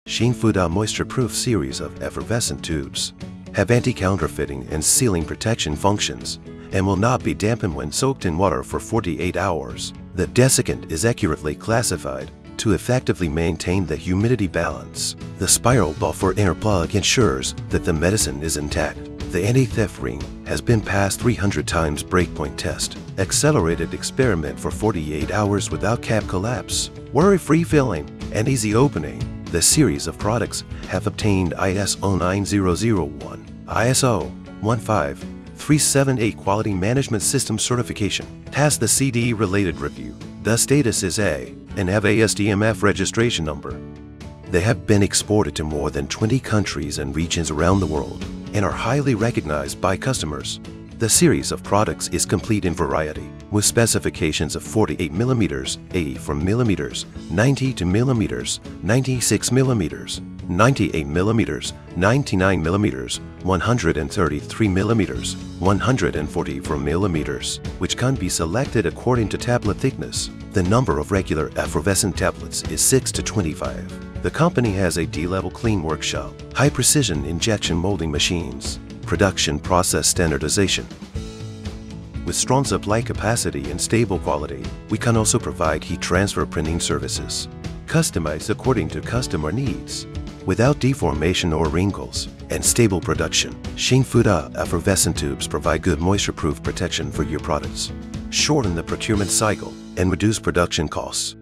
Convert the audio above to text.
Xinfuda moisture-proof series of effervescent tubes have anti-counterfeiting and sealing protection functions and will not be dampened when soaked in water for 48 hours. The desiccant is accurately classified to effectively maintain the humidity balance. The spiral buffer inner plug ensures that the medicine is intact. The anti-theft ring has been passed 300 times breakpoint test. Accelerated experiment for 48 hours without cap collapse. Worry-free filling and easy opening. The series of products have obtained ISO 9001, ISO 15378 Quality Management System certification. Has the CDE-related review. The status is A and have ASTMF registration number. They have been exported to more than 20 countries and regions around the world and are highly recognized by customers. The series of products is complete in variety, with specifications of 48 mm, 80 from millimeters, 90 to millimeters, 96 millimeters, 98 millimeters, 99 millimeters, 133 millimeters, 140 from millimeters, which can be selected according to tablet thickness. The number of regular effervescent tablets is 6 to 25. The company has a D-level clean workshop, high-precision injection molding machines, production process standardization. With strong supply capacity and stable quality, we can also provide heat transfer printing services, customized according to customer needs, without deformation or wrinkles, and stable production. Xinfuda effervescent tubes provide good moisture-proof protection for your products, shorten the procurement cycle, and reduce production costs.